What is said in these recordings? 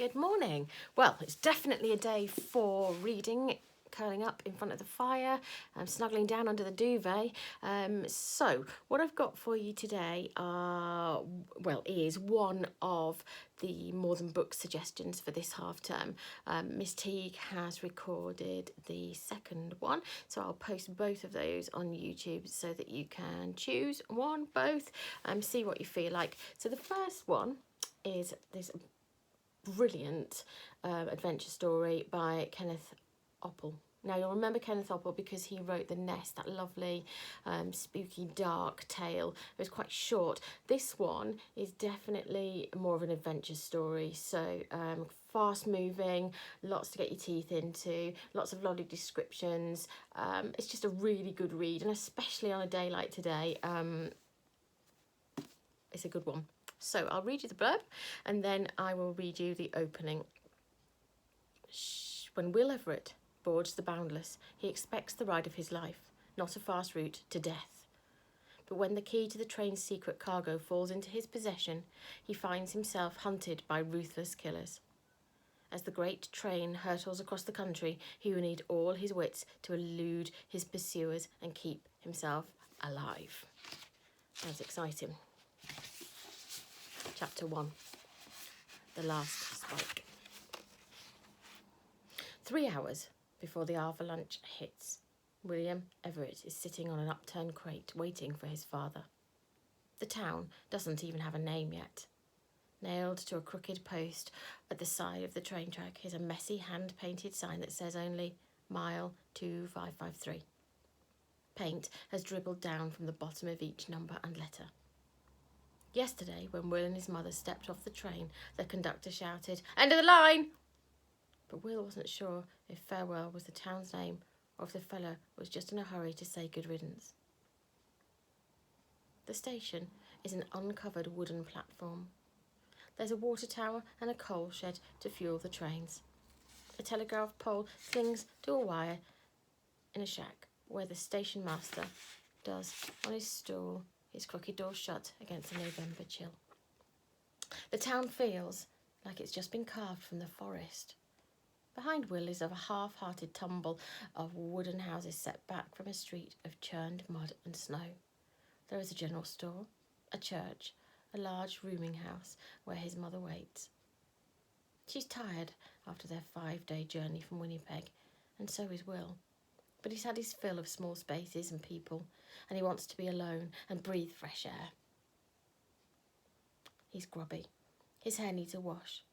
Good morning. Well, it's definitely a day for reading, curling up in front of the fire, snuggling down under the duvet. So what I've got for you today is one of the Moor Than Books suggestions for this half term. Miss Teague has recorded the second one, so I'll post both of those on YouTube so that you can choose one, both, see what you feel like. So the first one is this brilliant adventure story by Kenneth Oppel. Now you'll remember Kenneth Oppel because he wrote The Nest, that lovely spooky dark tale. It was quite short. This one is definitely more of an adventure story, so fast moving, lots to get your teeth into, lots of lovely descriptions. It's just a really good read, and especially on a day like today, it's a good one. So I'll read you the blurb and then I will read you the opening. When Will Everett boards the Boundless, he expects the ride of his life, not a fast route to death. But when the key to the train's secret cargo falls into his possession, he finds himself hunted by ruthless killers. As the great train hurtles across the country, he will need all his wits to elude his pursuers and keep himself alive. Sounds exciting. Chapter 1, The Last Spike. 3 hours before the avalanche hits, William Everett is sitting on an upturned crate waiting for his father. The town doesn't even have a name yet. Nailed to a crooked post at the side of the train track is a messy hand-painted sign that says only Mile 2553. Paint has dribbled down from the bottom of each number and letter. Yesterday, when Will and his mother stepped off the train, the conductor shouted, "End of the line!" But Will wasn't sure if farewell was the town's name or if the fellow was just in a hurry to say good riddance. The station is an uncovered wooden platform. There's a water tower and a coal shed to fuel the trains. A telegraph pole clings to a wire in a shack where the station master does on his stool, his crooked door shut against the November chill. The town feels like it's just been carved from the forest. Behind Will is a half-hearted tumble of wooden houses set back from a street of churned mud and snow. There is a general store, a church, a large rooming house where his mother waits. She's tired after their 5-day journey from Winnipeg, and so is Will. But he's had his fill of small spaces and people, and he wants to be alone and breathe fresh air. He's grubby. His hair needs a wash.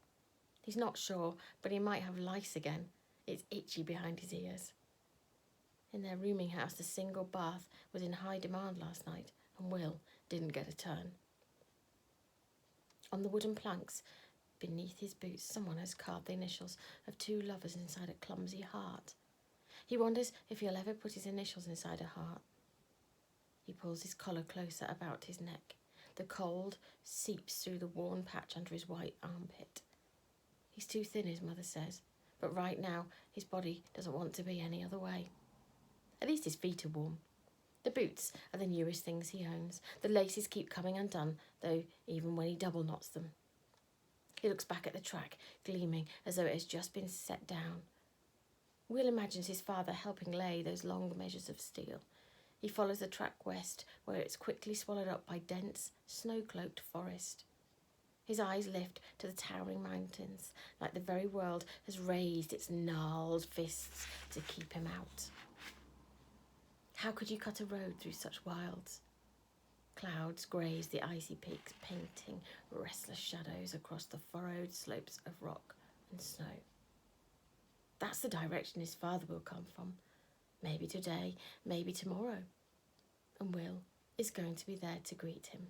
He's not sure, but he might have lice again. It's itchy behind his ears. In their rooming house, the single bath was in high demand last night, and Will didn't get a turn. On the wooden planks beneath his boots, someone has carved the initials of 2 lovers inside a clumsy heart. He wonders if he'll ever put his initials inside a heart. He pulls his collar closer about his neck. The cold seeps through the worn patch under his white armpit. He's too thin, his mother says, but right now his body doesn't want to be any other way. At least his feet are warm. The boots are the newest things he owns. The laces keep coming undone, though even when he double knots them. He looks back at the track, gleaming as though it has just been set down. Will imagines his father helping lay those long measures of steel. He follows the track west, where it's quickly swallowed up by dense, snow-cloaked forest. His eyes lift to the towering mountains, like the very world has raised its gnarled fists to keep him out. How could you cut a road through such wilds? Clouds graze the icy peaks, painting restless shadows across the furrowed slopes of rock and snow. That's the direction his father will come from. Maybe today, maybe tomorrow. And Will is going to be there to greet him.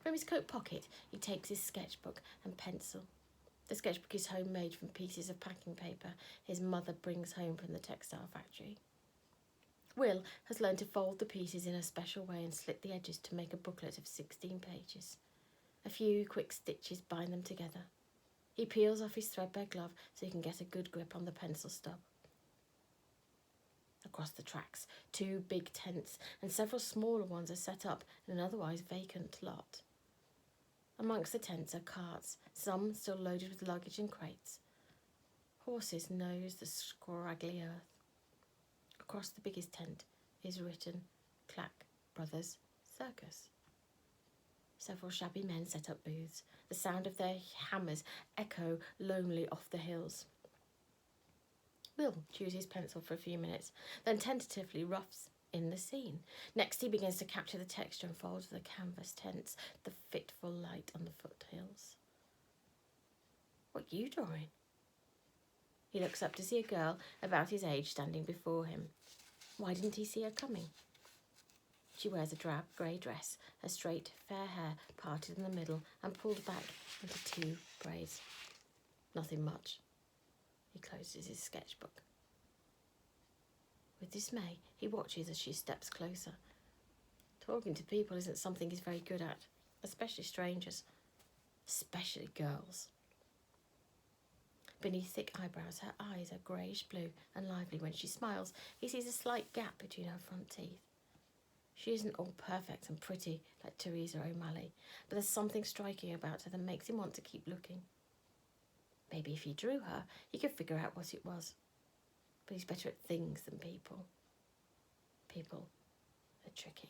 From his coat pocket, he takes his sketchbook and pencil. The sketchbook is homemade from pieces of packing paper his mother brings home from the textile factory. Will has learned to fold the pieces in a special way and slit the edges to make a booklet of 16 pages. A few quick stitches bind them together. He peels off his threadbare glove so he can get a good grip on the pencil stub. Across the tracks, 2 big tents and several smaller ones are set up in an otherwise vacant lot. Amongst the tents are carts, some still loaded with luggage and crates. Horses nose the scraggly earth. Across the biggest tent is written, Clack Brothers Circus. Several shabby men set up booths. The sound of their hammers echo lonely off the hills. Will chews his pencil for a few minutes, then tentatively roughs in the scene. Next he begins to capture the texture and folds of the canvas tents, the fitful light on the foothills. What you drawing? He looks up to see a girl about his age standing before him. Why didn't he see her coming? She wears a drab grey dress, her straight, fair hair parted in the middle and pulled back into 2 braids. Nothing much. He closes his sketchbook. With dismay, he watches as she steps closer. Talking to people isn't something he's very good at, especially strangers, especially girls. Beneath thick eyebrows, her eyes are greyish-blue and lively. When she smiles, he sees a slight gap between her front teeth. She isn't all perfect and pretty like Theresa O'Malley, but there's something striking about her that makes him want to keep looking. Maybe if he drew her, he could figure out what it was. But he's better at things than people. People are tricky.